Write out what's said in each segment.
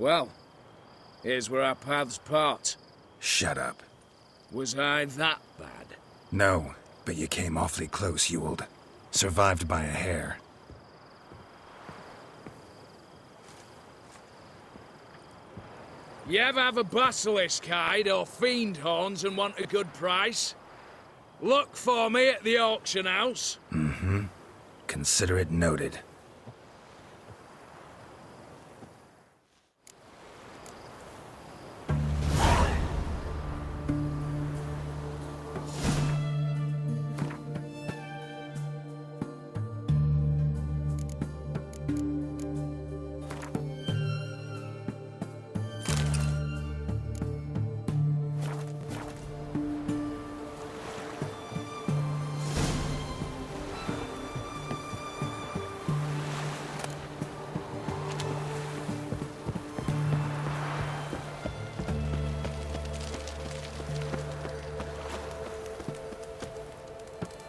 Well, here's where our paths part. Shut up. Was I that bad? No, but you came awfully close, Ewald. Survived by a hair. You ever have a basilisk hide or fiend horns and want a good price? Look for me at the auction house. Mm-hmm. Consider it noted.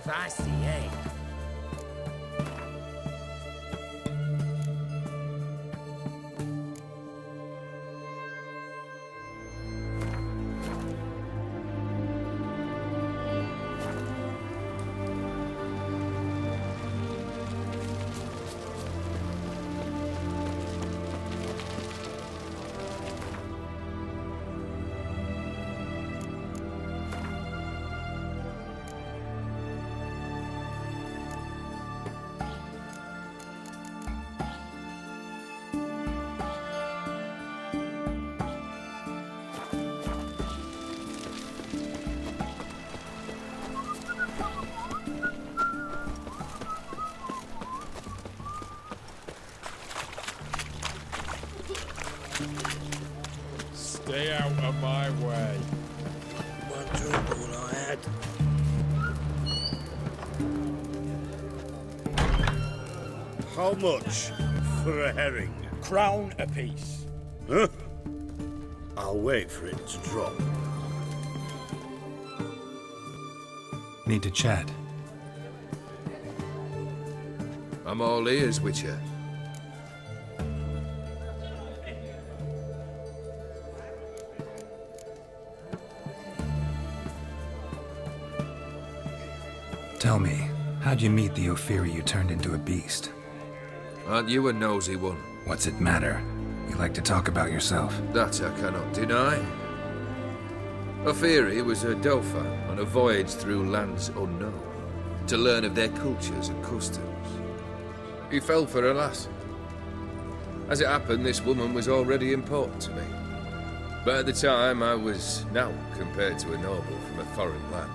Feisty, eh? Stay out of my way. One drink all I had. How much for a herring? Crown apiece. Huh? I'll wait for it to drop. Need to chat. I'm all ears, Witcher. Tell me, how'd you meet the Ophiri you turned into a beast? Aren't you a nosy one? What's it matter? You like to talk about yourself. That I cannot deny. Ophiri was a Dauphin on a voyage through lands unknown, to learn of their cultures and customs. He fell for a lass. As it happened, this woman was already important to me. But at the time, I was naught compared to a noble from a foreign land.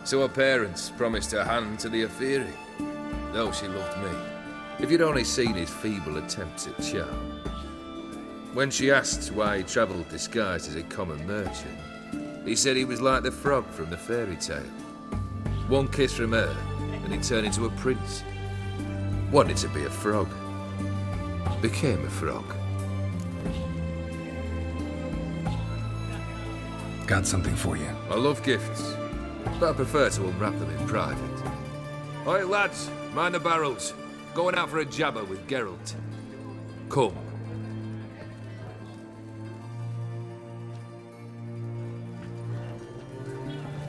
So her parents promised her hand to the Ophiri, though she loved me. If you'd only seen his feeble attempts at charm. When she asked why he travelled disguised as a common merchant, he said he was like the frog from the fairy tale. One kiss from her, and he turned into a prince. Wanted to be a frog. Became a frog. Got something for you. I love gifts, but I prefer to unwrap them in private. Oi, lads, mind the barrels. Going out for a jabber with Geralt. Come.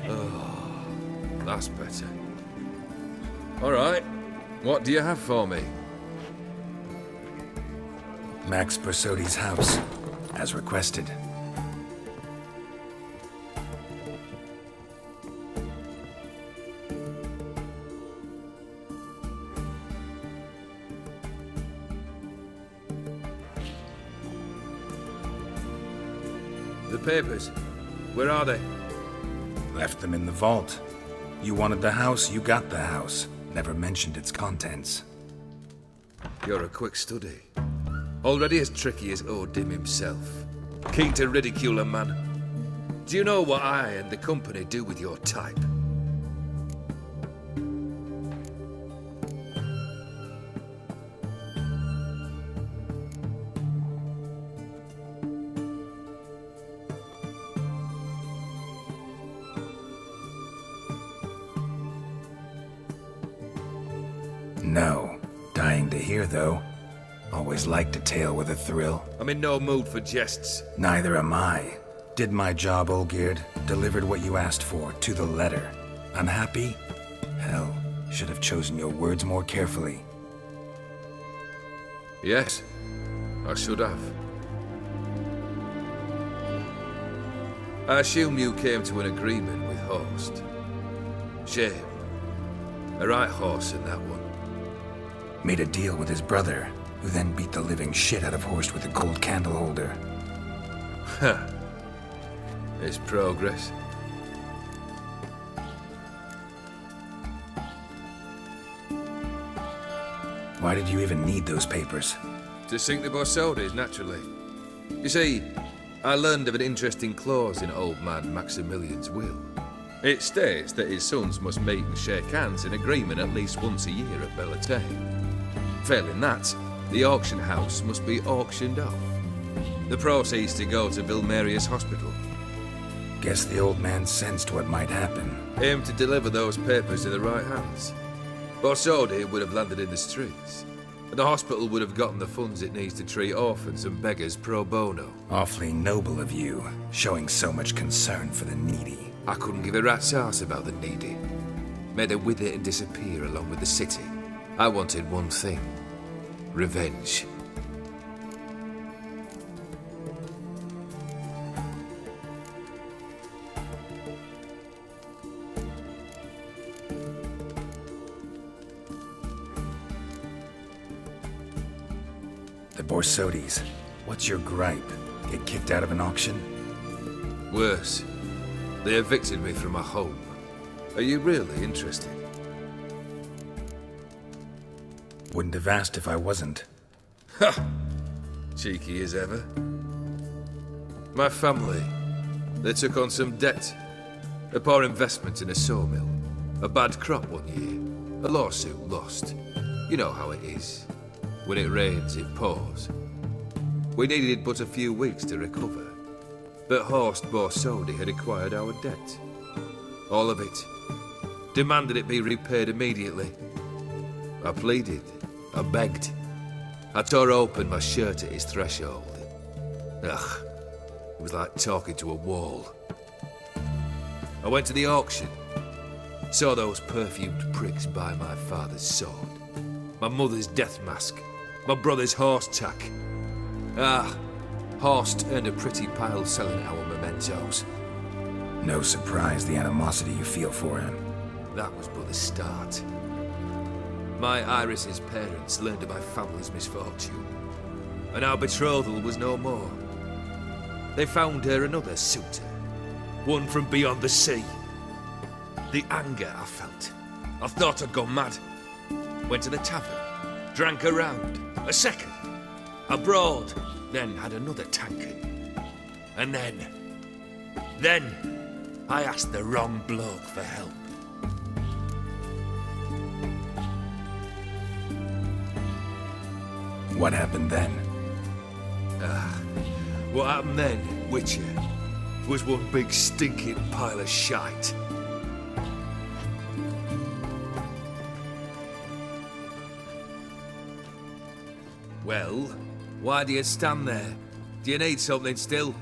Oh, that's better. All right, what do you have for me? Max Bersodi's house, as requested. The papers, where are they? Left them in the vault. You wanted the house, you got the house. Never mentioned its contents. You're a quick study. Already as tricky as Odin himself. Keen to ridicule a man. Do you know what I and the company do with your type? No. Dying to hear, though. Always liked a tale with a thrill. I'm in no mood for jests. Neither am I. Did my job, Olgierd. Delivered what you asked for, to the letter. Unhappy? Hell, should have chosen your words more carefully. Yes, I should have. I assume you came to an agreement with Horst. Shame. A right horse in that one. Made a deal with his brother, who then beat the living shit out of Horst with a gold candle holder. Huh. It's progress. Why did you even need those papers? To sink the Borsodis, naturally. You see, I learned of an interesting clause in old man Maximilian's will. It states that his sons must meet and shake hands in agreement at least once a year at Bellatane. Failing that, the auction house must be auctioned off. The proceeds to go to Vilmerius Hospital. Guess the old man sensed what might happen. Aimed to deliver those papers in the right hands. Borsodi would have landed in the streets, and the hospital would have gotten the funds it needs to treat orphans and beggars pro bono. Awfully noble of you, showing so much concern for the needy. I couldn't give a rat's ass about the needy. Made them with it and disappear along with the city. I wanted one thing. Revenge. The Borsodis. What's your gripe? Get kicked out of an auction? Worse. They evicted me from my home. Are you really interested? Wouldn't have asked if I wasn't. Ha! Cheeky as ever. My family, they took on some debt. A poor investment in a sawmill. A bad crop one year. A lawsuit lost. You know how it is. When it rains, it pours. We needed but a few weeks to recover. But Horst Borsodi had acquired our debt. All of it. Demanded it be repaid immediately. I pleaded. I begged. I tore open my shirt at his threshold. Ugh. It was like talking to a wall. I went to the auction. Saw those perfumed pricks buy my father's sword. My mother's death mask. My brother's horse tack. Ah, Horst earned a pretty pile selling our mementos. No surprise the animosity you feel for him. That was but the start. My Iris's parents learned of my family's misfortune, and our betrothal was no more. They found her another suitor, one from beyond the sea. The anger I felt. I thought I'd gone mad. Went to the tavern, drank a round, a second, abroad, then had another tankard. And then, I asked the wrong bloke for help. What happened then? What happened then, Witcher, was one big stinking pile of shite. Well, why do you stand there? Do you need something still?